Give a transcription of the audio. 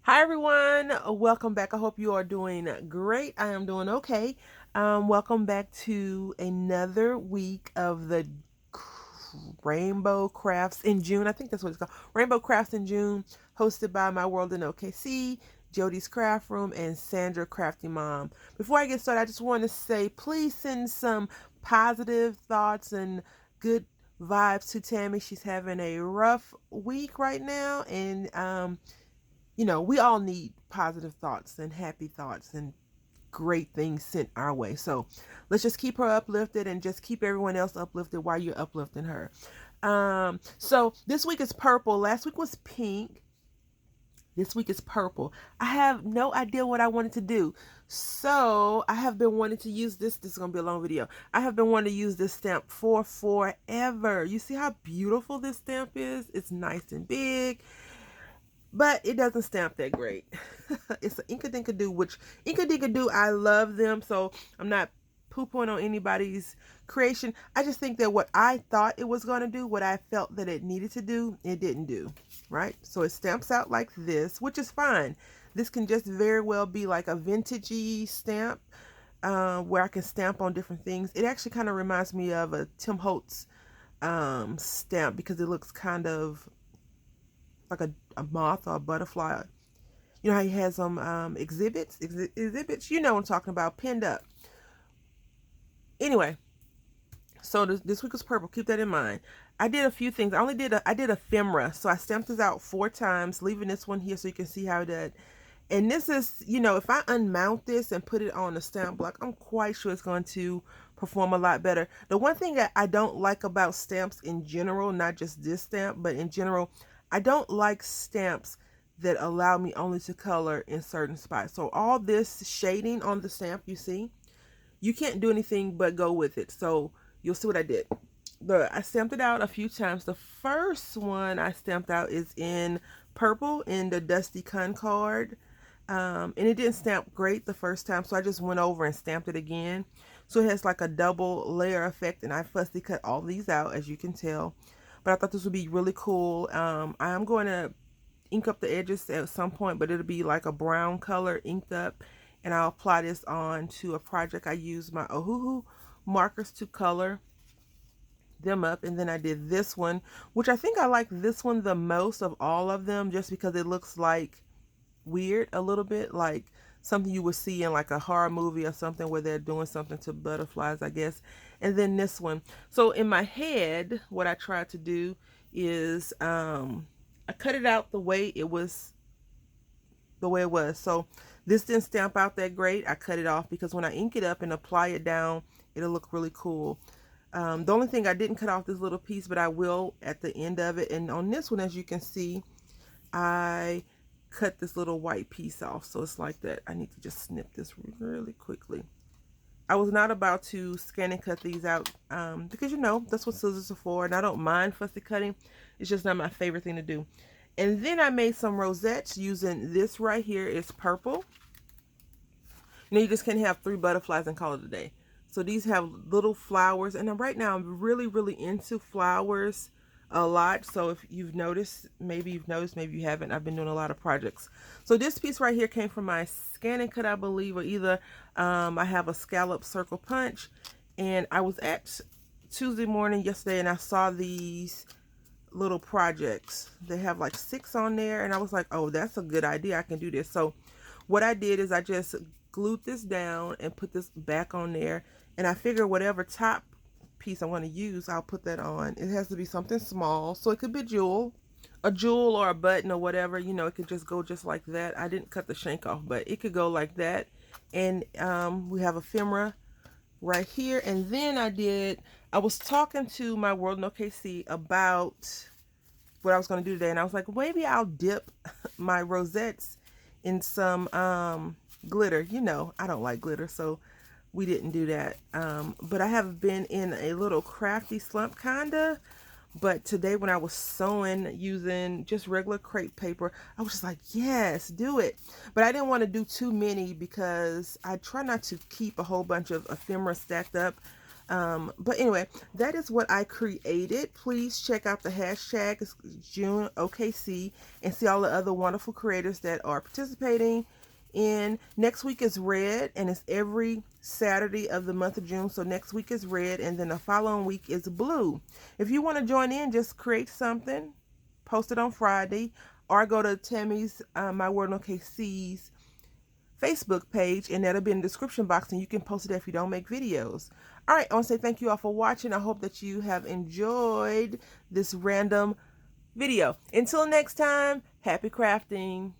Hi everyone, welcome back. I hope you are doing great. I am doing okay. Welcome back to another week of the Rainbow Crafts in June. I think that's what it's called. Rainbow Crafts in June, hosted by My World in OKC, Jody's Craft Room, and Sandra Crafty Mom. Before I get started, I just want to say please send some positive thoughts and good vibes to Tammy. She's having a rough week right now, and we all need positive thoughts and happy thoughts and great things sent our way. So let's just keep her uplifted and just keep everyone else uplifted while you're uplifting her. So this week is purple. Last week was pink. This week is purple. I have no idea what I wanted to do. So I have been wanting to use this. This is going to be a long video. I have been wanting to use this stamp for forever. You see how beautiful this stamp is? It's nice and big, but it doesn't stamp that great. It's an Inkadinkado, which Inkadinkado, I love them, so I'm not poo-pooing on anybody's creation. I just think that what I thought it was going to do, what I felt that it needed to do, it didn't do, right? So it stamps out like this, which is fine. This can just very well be like a vintagey stamp, where I can stamp on different things. It actually kind of reminds me of a Tim Holtz stamp, because it looks kind of like a moth or a butterfly. You know how he has some exhibits? You know what I'm talking about, pinned up. Anyway, so this week was purple. Keep that in mind. I did a few things. I did ephemera. So I stamped this out 4 times, leaving this one here so you can see how that. And this is, if I unmount this and put it on the stamp block, I'm quite sure it's going to perform a lot better. The one thing that I don't like about stamps in general, not just this stamp, but in general, I don't like stamps that allow me only to color in certain spots. So all this shading on the stamp, you see, you can't do anything but go with it. So you'll see what I did. I stamped it out a few times. The first one I stamped out is in purple in the Dusty Concord. And it didn't stamp great the first time, so I just went over and stamped it again. So it has like a double layer effect, and I fussy cut all these out, as you can tell. But I thought this would be really cool. I'm going to ink up the edges at some point, but it'll be like a brown color inked up, and I'll apply this on to a project. I use my Ohuhu markers to color them up, and then I did this one, which I think I like this one the most of all of them, just because it looks like weird a little bit, like something you would see in like a horror movie or something where they're doing something to butterflies, I guess. And then this one. So in my head, what I tried to do is I cut it out the way it was. So this didn't stamp out that great. I cut it off because when I ink it up and apply it down, it'll look really cool. The only thing, I didn't cut off this little piece, but I will at the end of it. And on this one, as you can see, I cut this little white piece off. So it's like that. I need to just snip this really quickly. I was not about to scan and cut these out because that's what scissors are for, and I don't mind fussy cutting. It's just not my favorite thing to do. And then I made some rosettes using this right here. It's purple. You just can't have 3 butterflies and call it a day. So these have little flowers, and right now I'm really into flowers a lot. So if you've noticed, maybe you haven't, I've been doing a lot of projects. So this piece right here came from my scan and cut, I believe, or either I have a scallop circle punch, and I was at Tuesday morning yesterday and I saw these little projects. They have like 6 on there, and I was like, oh, that's a good idea, I can do this. So what I did is I just glued this down and put this back on there, and I figure whatever top piece I want to use, I'll put that on. It has to be something small, so it could be a jewel or a button or whatever. It could just go just like that. I didn't cut the shank off, but it could go like that. And we have ephemera right here. And then I was talking to My World in OKC about what I was going to do today, and I was like, maybe I'll dip my rosettes in some glitter. I don't like glitter, so we didn't do that. But I have been in a little crafty slump kinda. But today when I was sewing using just regular crepe paper, I was just like, yes, do it. But I didn't want to do too many because I try not to keep a whole bunch of ephemera stacked up. But anyway, that is what I created. Please check out the hashtag, it's June OKC, and see all the other wonderful creators that are participating. In next week is red, and it's every Saturday of the month of June. So next week is red, and then the following week is blue. If you want to join in, just create something, post it on Friday, or go to Tammy's My World OKC's Facebook page, and that'll be in the description box, and you can post it if you don't make videos. All right, I want to say thank you all for watching. I hope that you have enjoyed this random video. Until next time, happy crafting.